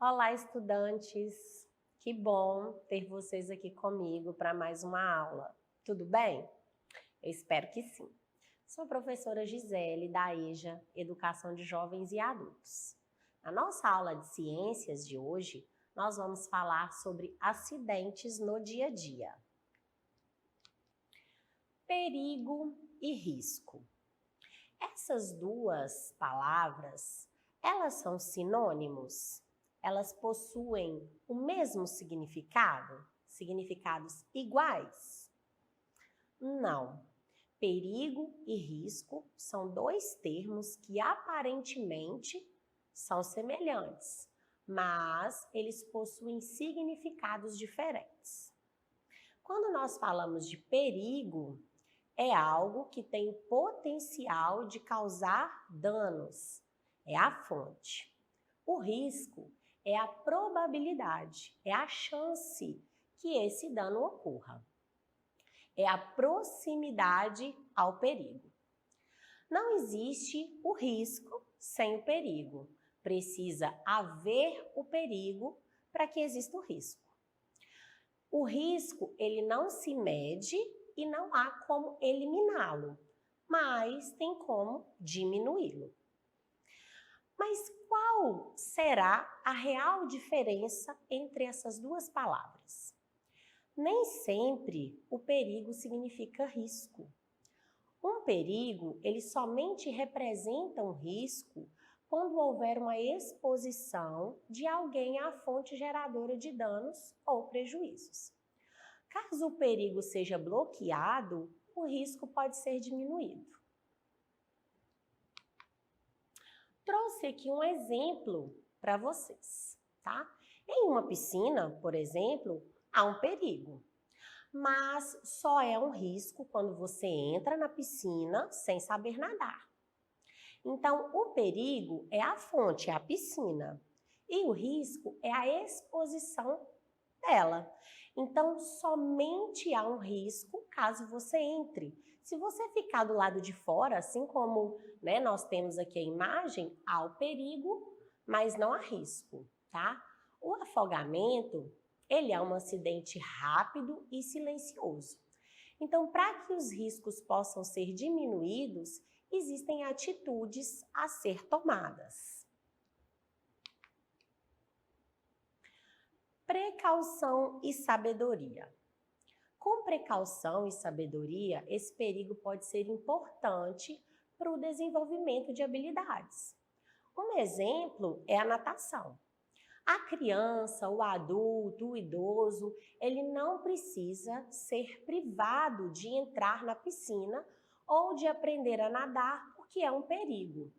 Olá, estudantes! Que bom ter vocês aqui comigo para mais uma aula. Tudo bem? Eu espero que sim. Sou a professora Gisele, da EJA, Educação de Jovens e Adultos. Na nossa aula de ciências de hoje, nós vamos falar sobre acidentes no dia a dia. Perigo e risco. Essas duas palavras, elas são sinônimos? Elas possuem o mesmo significado? Significados iguais? Não. Perigo e risco são dois termos que aparentemente são semelhantes, mas eles possuem significados diferentes. Quando nós falamos de perigo, é algo que tem potencial de causar danos, é a fonte. O risco é a probabilidade, é a chance que esse dano ocorra. É a proximidade ao perigo. Não existe o risco sem o perigo. Precisa haver o perigo para que exista o risco. O risco, ele não se mede e não há como eliminá-lo, mas tem como diminuí-lo. Mas qual será a real diferença entre essas duas palavras? Nem sempre o perigo significa risco. Um perigo, ele somente representa um risco quando houver uma exposição de alguém à fonte geradora de danos ou prejuízos. Caso o perigo seja bloqueado, o risco pode ser diminuído. Trouxe aqui um exemplo para vocês, tá? Em uma piscina, por exemplo, há um perigo, mas só é um risco quando você entra na piscina sem saber nadar. Então, o perigo é a fonte, é a piscina, e o risco é a exposição dela. Então, somente há um risco caso você entre. Se você ficar do lado de fora, assim como nós temos aqui a imagem, há o perigo, mas não há risco, tá? O afogamento, ele é um acidente rápido e silencioso. Então, para que os riscos possam ser diminuídos, existem atitudes a ser tomadas. Precaução e sabedoria. Com precaução e sabedoria, esse perigo pode ser importante para o desenvolvimento de habilidades. Um exemplo é a natação. A criança, o adulto, o idoso, ele não precisa ser privado de entrar na piscina ou de aprender a nadar, porque é um perigo.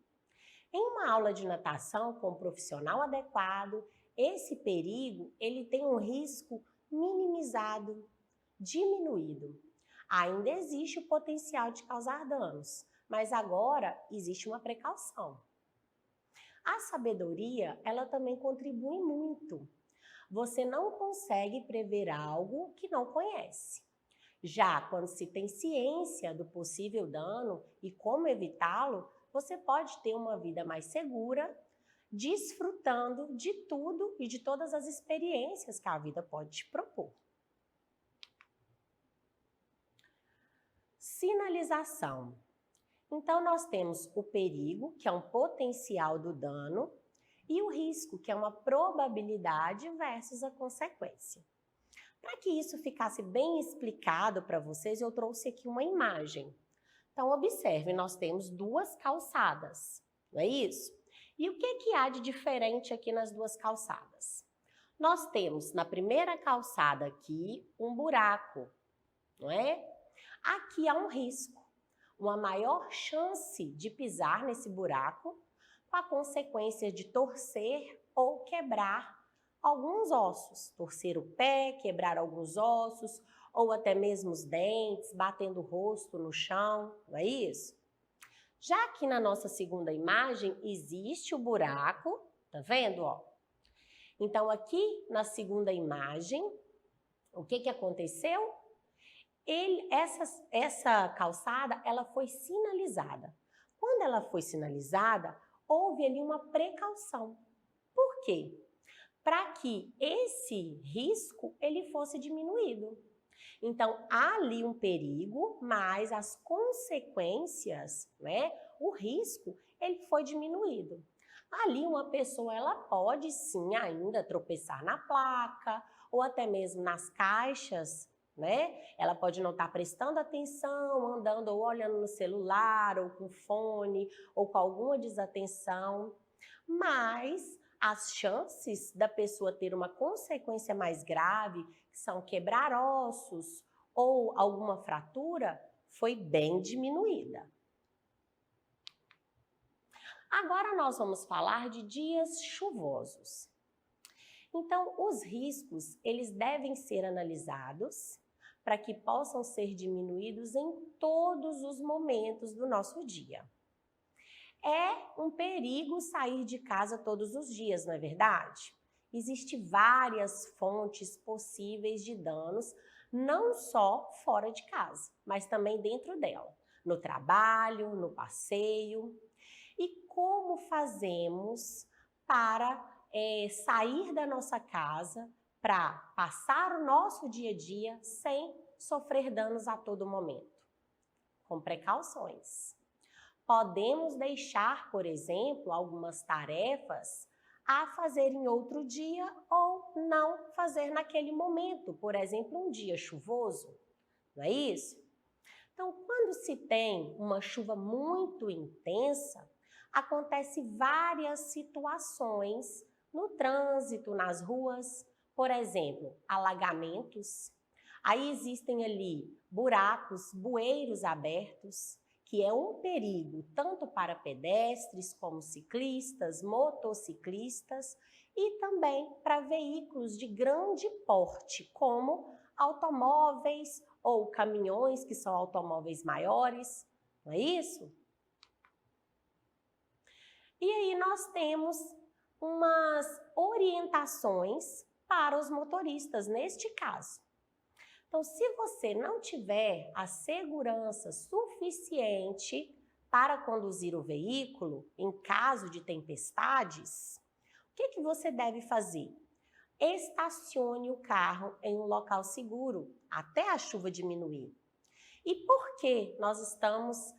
Em uma aula de natação com um profissional adequado, esse perigo ele tem um risco minimizado, diminuído. Ainda existe o potencial de causar danos, mas agora existe uma precaução. A sabedoria, ela também contribui muito. Você não consegue prever algo que não conhece. Já quando se tem ciência do possível dano e como evitá-lo, você pode ter uma vida mais segura, desfrutando de tudo e de todas as experiências que a vida pode te propor. Sinalização. Então, nós temos o perigo, que é um potencial do dano, e o risco, que é uma probabilidade versus a consequência. Para que isso ficasse bem explicado para vocês, eu trouxe aqui uma imagem. Então, observe, nós temos duas calçadas, não é isso? E o que há de diferente aqui nas duas calçadas? Nós temos na primeira calçada aqui um buraco, não é? Aqui há um risco, uma maior chance de pisar nesse buraco, com a consequência de torcer ou quebrar alguns ossos, torcer o pé, quebrar alguns ossos, ou até mesmo os dentes, batendo o rosto no chão, não é isso? Já aqui na nossa segunda imagem, existe o buraco, tá vendo, ó? Então, aqui na segunda imagem, o que aconteceu? Essa calçada, ela foi sinalizada. Quando ela foi sinalizada, houve ali uma precaução. Por quê? para que esse risco ele fosse diminuído. Então, há ali um perigo, mas as consequências, né, o risco, ele foi diminuído. Ali uma pessoa, ela pode sim ainda tropeçar na placa ou até mesmo nas caixas, né? Ela pode não estar prestando atenção, andando ou olhando no celular ou com fone ou com alguma desatenção, mas as chances da pessoa ter uma consequência mais grave, que são quebrar ossos ou alguma fratura, foi bem diminuída. Agora nós vamos falar de dias chuvosos. Então, os riscos, eles devem ser analisados para que possam ser diminuídos em todos os momentos do nosso dia. É um perigo sair de casa todos os dias, não é verdade? Existem várias fontes possíveis de danos, não só fora de casa, mas também dentro dela, no trabalho, no passeio. E como fazemos para sair da nossa casa para passar o nosso dia a dia sem sofrer danos a todo momento? Com precauções. Podemos deixar, por exemplo, algumas tarefas a fazer em outro dia ou não fazer naquele momento, por exemplo, um dia chuvoso, não é isso? Então, quando se tem uma chuva muito intensa, acontece várias situações no trânsito, nas ruas, por exemplo, alagamentos. Aí existem ali buracos, bueiros abertos, que é um perigo tanto para pedestres como ciclistas, motociclistas e também para veículos de grande porte, como automóveis ou caminhões, que são automóveis maiores, não é isso? E aí nós temos umas orientações para os motoristas neste caso. Então, se você não tiver a segurança suficiente para conduzir o veículo em caso de tempestades, o que você deve fazer? Estacione o carro em um local seguro até a chuva diminuir. E por que nós estamos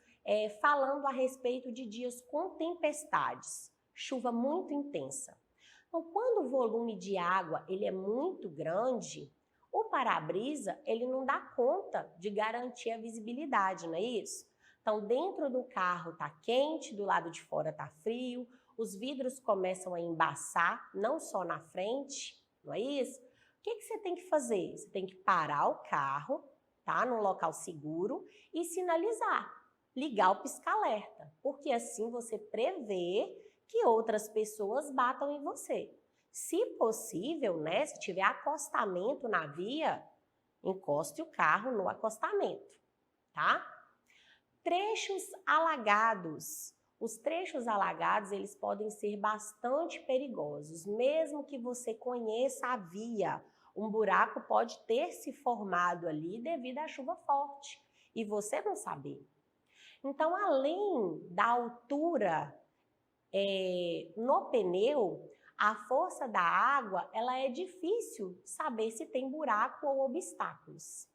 falando a respeito de dias com tempestades, chuva muito intensa? Então, quando o volume de água ele é muito grande, o para-brisa ele não dá conta de garantir a visibilidade, não é isso? Então, dentro do carro está quente, do lado de fora está frio, os vidros começam a embaçar, não só na frente, não é isso? O que você tem que fazer? Você tem que parar o carro, tá? Num local seguro e sinalizar, ligar o pisca-alerta, porque assim você prevê que outras pessoas batam em você. Se possível, né, se tiver acostamento na via, encoste o carro no acostamento, tá? Trechos alagados. Os trechos alagados, eles podem ser bastante perigosos, mesmo que você conheça a via. Um buraco pode ter se formado ali devido à chuva forte e você não saber. Então, além da altura no pneu, a força da água, ela é difícil saber se tem buraco ou obstáculos.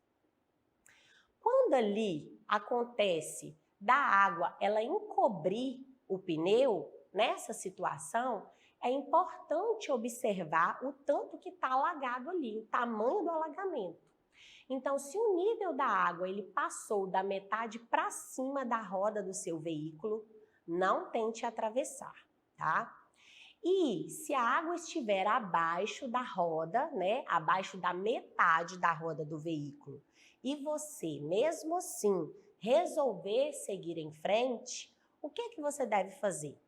Quando ali acontece da água ela encobrir o pneu, nessa situação, é importante observar o tanto que está alagado ali, o tamanho do alagamento. Então, se o nível da água ele passou da metade para cima da roda do seu veículo, não tente atravessar, tá? E se a água estiver abaixo da roda, né, abaixo da metade da roda do veículo, e você, mesmo assim, resolver seguir em frente, o que você deve fazer?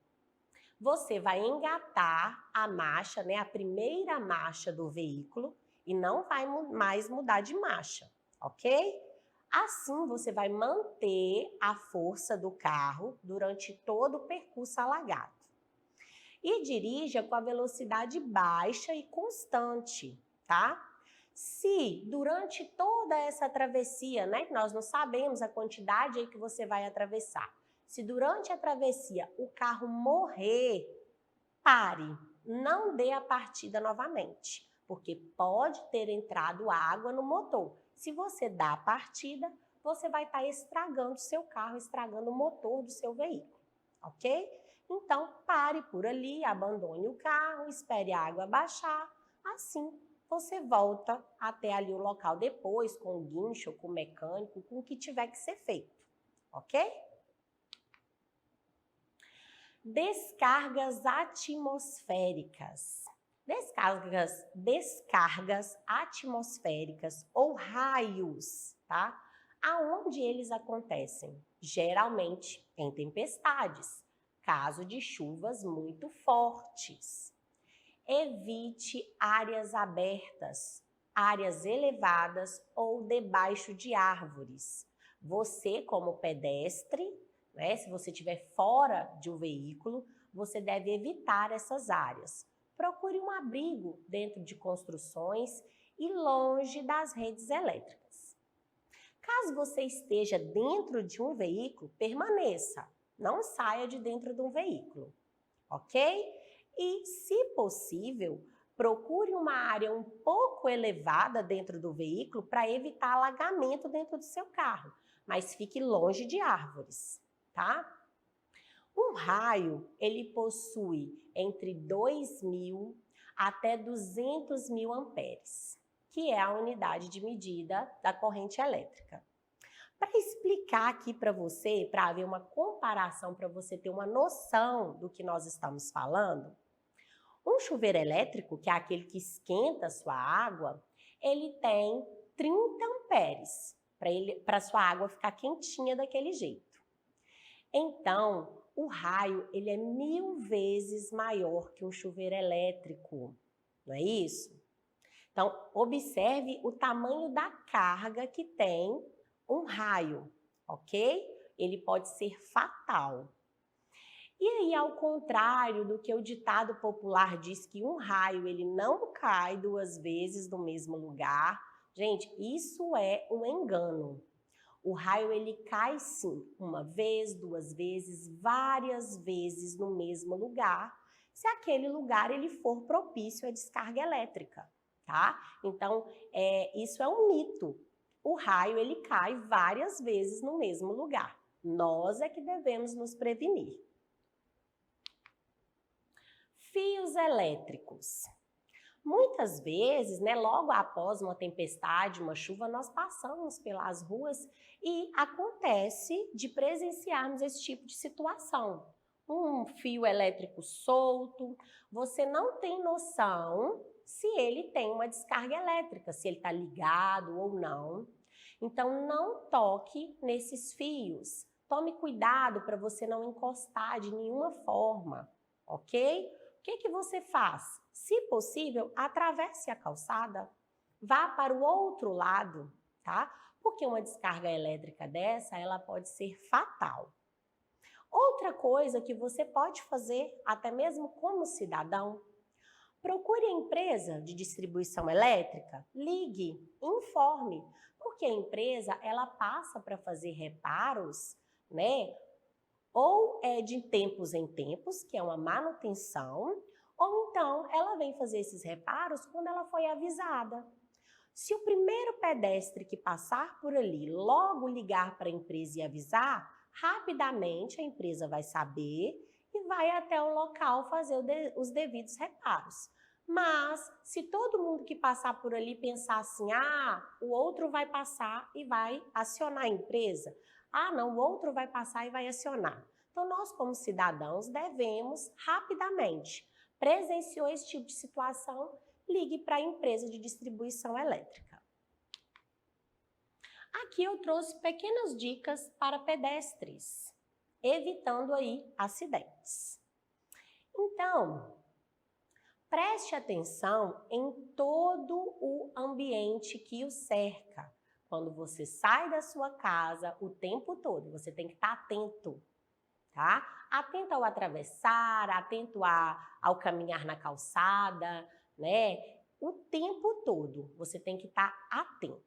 Você vai engatar a marcha, né, a primeira marcha do veículo e não vai mais mudar de marcha, ok? Assim, você vai manter a força do carro durante todo o percurso alagado. E dirija com a velocidade baixa e constante, tá? Se durante toda essa travessia, né, que nós não sabemos a quantidade aí que você vai atravessar, se durante a travessia o carro morrer, pare, não dê a partida novamente, porque pode ter entrado água no motor. Se você dá a partida, você vai estar estragando o seu carro, estragando o motor do seu veículo, ok? Então, pare por ali, abandone o carro, espere a água baixar, assim você volta até ali o local depois, com o guincho, com o mecânico, com o que tiver que ser feito, ok? Descargas atmosféricas. Descargas atmosféricas ou raios, tá? Aonde eles acontecem? Geralmente em tempestades, caso de chuvas muito fortes. Evite áreas abertas, áreas elevadas ou debaixo de árvores. Você, como pedestre, né, se você estiver fora de um veículo, você deve evitar essas áreas. Procure um abrigo dentro de construções e longe das redes elétricas. Caso você esteja dentro de um veículo, permaneça. Não saia de dentro de um veículo, ok? E, se possível, procure uma área um pouco elevada dentro do veículo para evitar alagamento dentro do seu carro, mas fique longe de árvores, tá? Um raio, ele possui entre 2.000 até 200.000 amperes, que é a unidade de medida da corrente elétrica. Para explicar aqui para você, para haver uma comparação, para você ter uma noção do que nós estamos falando, um chuveiro elétrico, que é aquele que esquenta a sua água, ele tem 30 amperes, para a sua água ficar quentinha daquele jeito. Então, o raio, ele é 1000 vezes maior que um chuveiro elétrico, não é isso? Então, observe o tamanho da carga que tem um raio, ok? Ele pode ser fatal. E aí, ao contrário do que o ditado popular diz que um raio ele não cai 2 vezes no mesmo lugar, gente, isso é um engano. O raio ele cai sim, 1 vez, 2 vezes, várias vezes no mesmo lugar, se aquele lugar ele for propício à descarga elétrica, tá? Então, isso é um mito. O raio ele cai várias vezes no mesmo lugar. Nós é que devemos nos prevenir. Fios elétricos. Muitas vezes, né, logo após uma tempestade, uma chuva, nós passamos pelas ruas e acontece de presenciarmos esse tipo de situação. Um fio elétrico solto, você não tem noção se ele tem uma descarga elétrica, se ele está ligado ou não. Então, não toque nesses fios. Tome cuidado para você não encostar de nenhuma forma, ok? O que você faz? Se possível, atravesse a calçada, vá para o outro lado, tá? Porque uma descarga elétrica dessa, ela pode ser fatal. Outra coisa que você pode fazer, até mesmo como cidadão, procure a empresa de distribuição elétrica, ligue, informe, porque a empresa, ela passa para fazer reparos, né? Ou é de tempos em tempos, que é uma manutenção, ou então ela vem fazer esses reparos quando ela foi avisada. Se o primeiro pedestre que passar por ali logo ligar para a empresa e avisar, rapidamente a empresa vai saber e vai até o local fazer os devidos reparos. Mas se todo mundo que passar por ali pensar assim, o outro vai passar e vai acionar a empresa, não, o outro vai passar e vai acionar. Então, nós como cidadãos devemos rapidamente, presenciou esse tipo de situação, ligue para a empresa de distribuição elétrica. Aqui eu trouxe pequenas dicas para pedestres, evitando aí acidentes. Então, preste atenção em todo o ambiente que o cerca. Quando você sai da sua casa o tempo todo, você tem que estar atento, tá? Atento ao atravessar, atento ao caminhar na calçada, né? O tempo todo você tem que estar atento.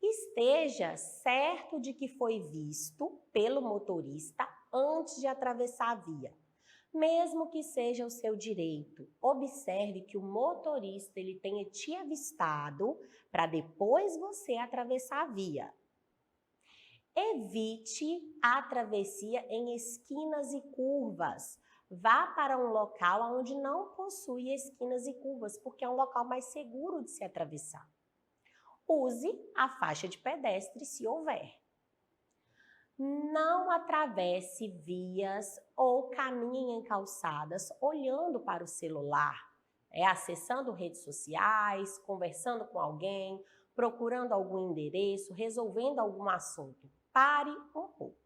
Esteja certo de que foi visto pelo motorista antes de atravessar a via. Mesmo que seja o seu direito, observe que o motorista ele tenha te avistado para depois você atravessar a via. Evite a travessia em esquinas e curvas. Vá para um local onde não possui esquinas e curvas, porque é um local mais seguro de se atravessar. Use a faixa de pedestre se houver. Não atravesse vias ou caminhe em calçadas olhando para o celular, acessando redes sociais, conversando com alguém, procurando algum endereço, resolvendo algum assunto. Pare um pouco.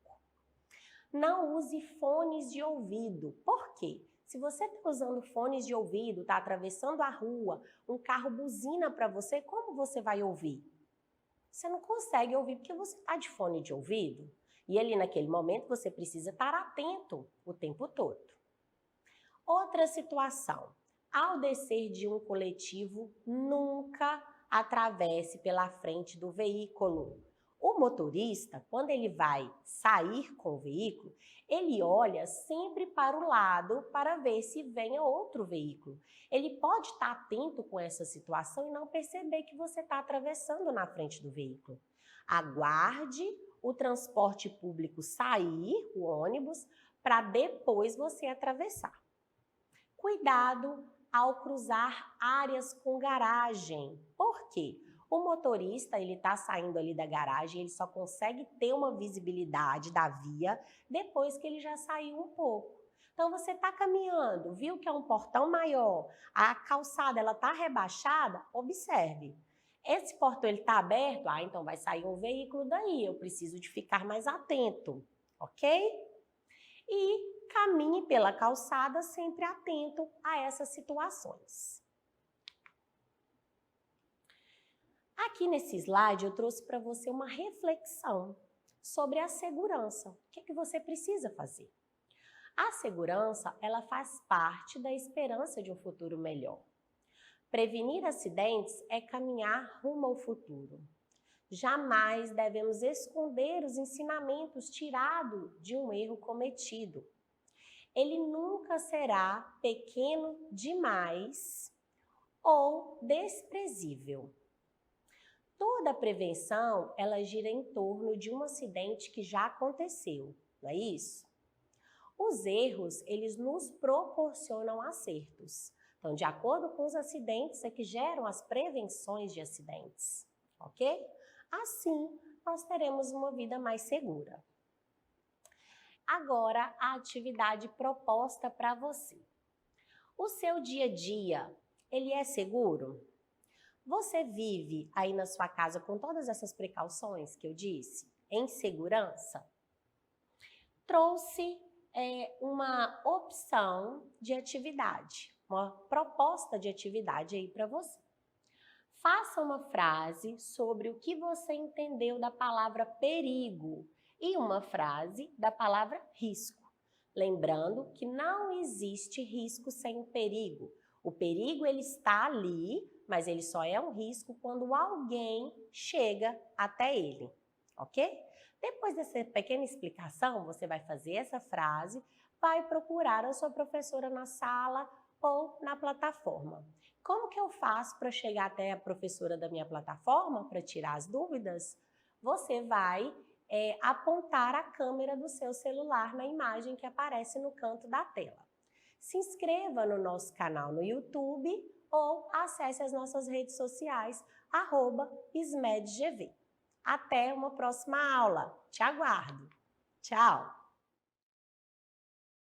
Não use fones de ouvido. Por quê? Se você está usando fones de ouvido, está atravessando a rua, um carro buzina para você, como você vai ouvir? Você não consegue ouvir porque você está de fone de ouvido. E ali naquele momento você precisa estar atento o tempo todo. Outra situação. Ao descer de um coletivo, nunca atravesse pela frente do veículo. O motorista, quando ele vai sair com o veículo, ele olha sempre para o lado para ver se vem outro veículo. Ele pode estar atento com essa situação e não perceber que você está atravessando na frente do veículo. Aguarde o transporte público sair, o ônibus, para depois você atravessar. Cuidado ao cruzar áreas com garagem. Por quê? O motorista, ele está saindo ali da garagem, ele só consegue ter uma visibilidade da via depois que ele já saiu um pouco. Então, você está caminhando, viu que é um portão maior, a calçada ela está rebaixada, observe. Esse portão está aberto? Então vai sair um veículo daí, eu preciso de ficar mais atento, ok? E caminhe pela calçada sempre atento a essas situações. Aqui nesse slide eu trouxe para você uma reflexão sobre a segurança. O que você precisa fazer? A segurança, ela faz parte da esperança de um futuro melhor. Prevenir acidentes é caminhar rumo ao futuro. Jamais devemos esconder os ensinamentos tirados de um erro cometido. Ele nunca será pequeno demais ou desprezível. Toda prevenção, ela gira em torno de um acidente que já aconteceu, não é isso? Os erros, eles nos proporcionam acertos. Então, de acordo com os acidentes, é que geram as prevenções de acidentes, ok? Assim, nós teremos uma vida mais segura. Agora, a atividade proposta para você. O seu dia a dia, ele é seguro? Você vive aí na sua casa com todas essas precauções que eu disse, em segurança? Trouxe uma opção de atividade, uma proposta de atividade aí para você. Faça uma frase sobre o que você entendeu da palavra perigo e uma frase da palavra risco. Lembrando que não existe risco sem o perigo. O perigo ele está ali, mas ele só é um risco quando alguém chega até ele, ok? Depois dessa pequena explicação, você vai fazer essa frase, vai procurar a sua professora na sala ou na plataforma. Como que eu faço para chegar até a professora da minha plataforma para tirar as dúvidas? Você vai apontar a câmera do seu celular na imagem que aparece no canto da tela. Se inscreva no nosso canal no YouTube ou acesse as nossas redes sociais, @smedgv. Até uma próxima aula. Te aguardo. Tchau!